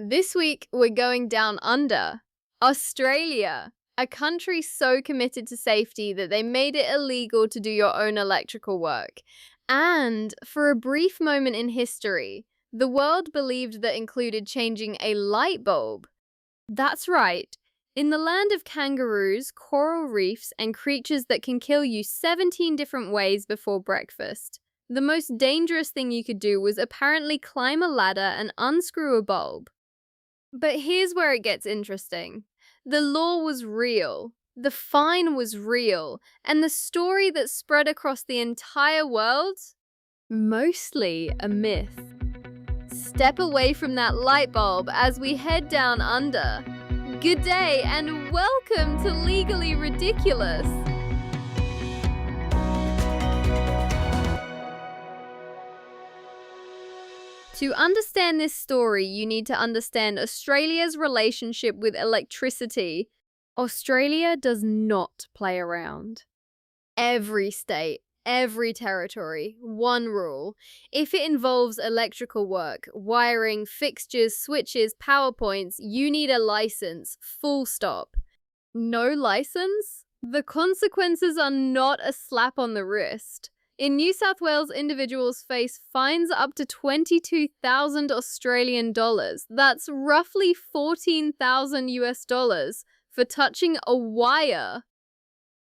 This week, we're going down under. Australia, a country so committed to safety that they made it illegal to do your own electrical work. And for a brief moment in history, the world believed that included changing a light bulb. That's right. In the land of kangaroos, coral reefs, and creatures that can kill you 17 different ways before breakfast, the most dangerous thing you could do was apparently climb a ladder and unscrew a bulb. But here's where it gets interesting. The law was real, the fine was real, and the story that spread across the entire world? Mostly a myth. Step away from that light bulb as we head down under. Good day and welcome to Legally Ridiculous. To understand this story, you need to understand Australia's relationship with electricity. Australia does not play around. Every state, every territory, one rule. If it involves electrical work, wiring, fixtures, switches, power points, you need a license, full stop. No license? The consequences are not a slap on the wrist. In New South Wales, individuals face fines up to 22,000 Australian dollars. That's roughly 14,000 US dollars for touching a wire.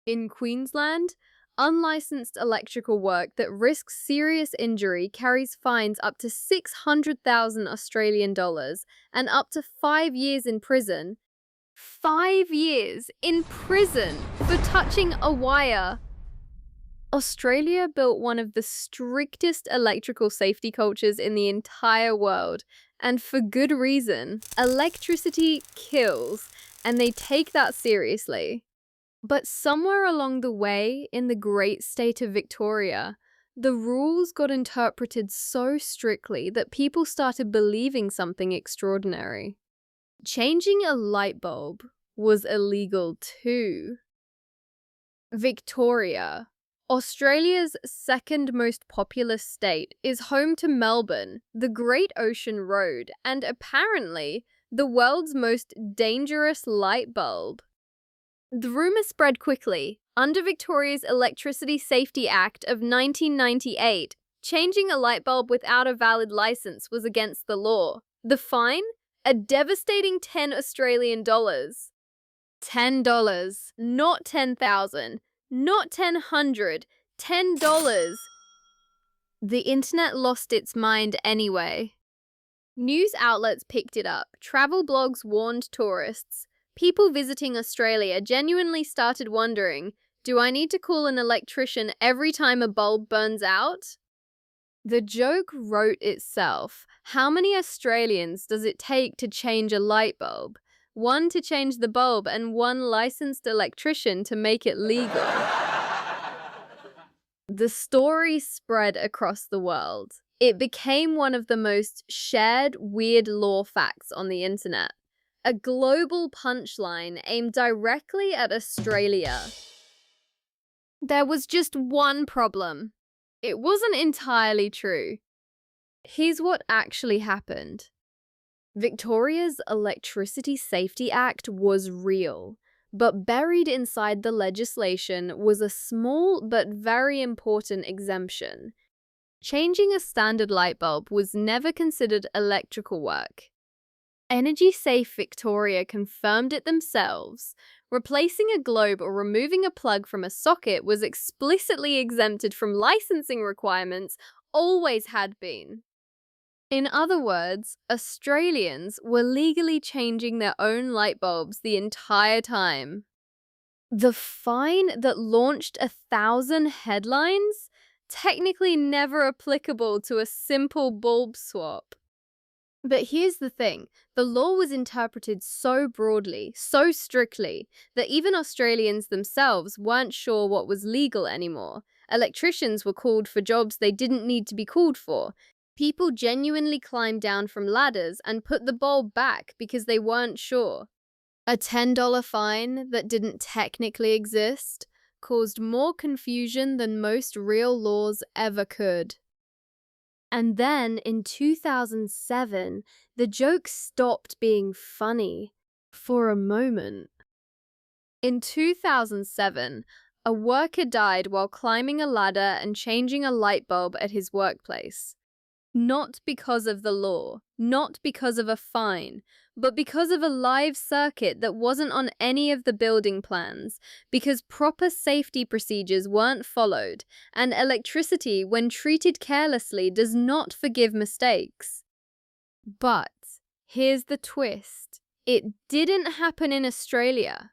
In Queensland, unlicensed electrical work that risks serious injury carries fines up to 600,000 Australian dollars and up to 5 years in prison. 5 years in prison for touching a wire. Australia built one of the strictest electrical safety cultures in the entire world, and for good reason. Electricity kills, and they take that seriously. But somewhere along the way, in the great state of Victoria, the rules got interpreted so strictly that people started believing something extraordinary. Changing a light bulb was illegal too. Victoria, Australia's second most populous state, is home to Melbourne, the Great Ocean Road, and apparently the world's most dangerous light bulb. The rumour spread quickly. Under Victoria's Electricity Safety Act of 1998, changing a light bulb without a valid licence was against the law. The fine? A devastating 10 Australian dollars. $10, not 10,000. Not 1,000, $10. The internet lost its mind anyway. News outlets picked it up. Travel blogs warned tourists. People visiting Australia genuinely started wondering, do I need to call an electrician every time a bulb burns out? The joke wrote itself. How many Australians does it take to change a light bulb? One to change the bulb and one licensed electrician to make it legal. The story spread across the world. It became one of the most shared weird law facts on the internet. A global punchline aimed directly at Australia. There was just one problem. It wasn't entirely true. Here's what actually happened. Victoria's Electricity Safety Act was real, but buried inside the legislation was a small but very important exemption. Changing a standard light bulb was never considered electrical work. Energy Safe Victoria confirmed it themselves. Replacing a globe or removing a plug from a socket was explicitly exempted from licensing requirements, always had been. In other words, Australians were legally changing their own light bulbs the entire time. The fine that launched 1,000 headlines? Technically never applicable to a simple bulb swap. But here's the thing, the law was interpreted so broadly, so strictly, that even Australians themselves weren't sure what was legal anymore. Electricians were called for jobs they didn't need to be called for. People genuinely climbed down from ladders and put the bulb back because they weren't sure. A $10 fine that didn't technically exist caused more confusion than most real laws ever could. And then in 2007, the joke stopped being funny for a moment. In 2007, a worker died while climbing a ladder and changing a light bulb at his workplace. Not because of the law, not because of a fine, but because of a live circuit that wasn't on any of the building plans, because proper safety procedures weren't followed, and electricity, when treated carelessly, does not forgive mistakes. But here's the twist. It didn't happen in Australia.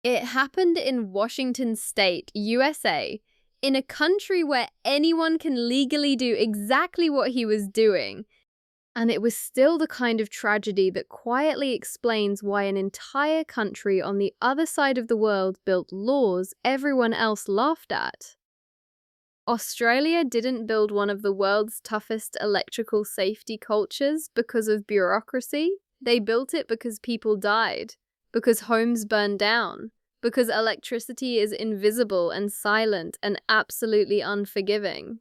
It happened in Washington State, USA, in a country where anyone can legally do exactly what he was doing. And it was still the kind of tragedy that quietly explains why an entire country on the other side of the world built laws everyone else laughed at. Australia didn't build one of the world's toughest electrical safety cultures because of bureaucracy. They built it because people died, because homes burned down, because electricity is invisible and silent and absolutely unforgiving.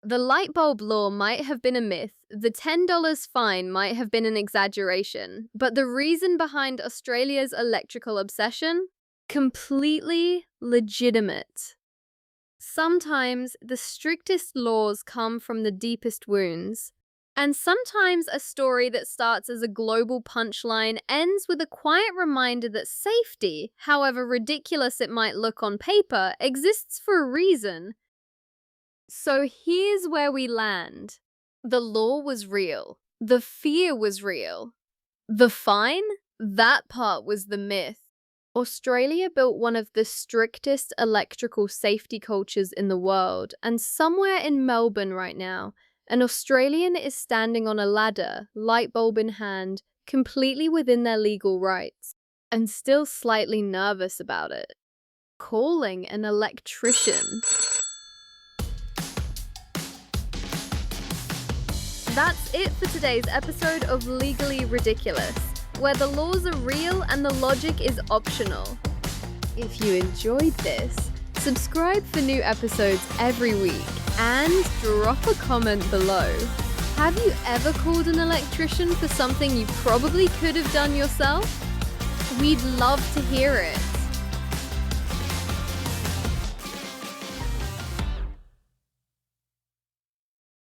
The light bulb law might have been a myth, the $10 fine might have been an exaggeration, but the reason behind Australia's electrical obsession? Completely legitimate. Sometimes the strictest laws come from the deepest wounds. And sometimes a story that starts as a global punchline ends with a quiet reminder that safety, however ridiculous it might look on paper, exists for a reason. So here's where we land. The law was real. The fear was real. The fine? That part was the myth. Australia built one of the strictest electrical safety cultures in the world, and somewhere in Melbourne right now, an Australian is standing on a ladder, light bulb in hand, completely within their legal rights, and still slightly nervous about it. Calling an electrician. That's it for today's episode of Legally Ridiculous, where the laws are real and the logic is optional. If you enjoyed this, subscribe for new episodes every week and drop a comment below. Have you ever called an electrician for something you probably could have done yourself? We'd love to hear it.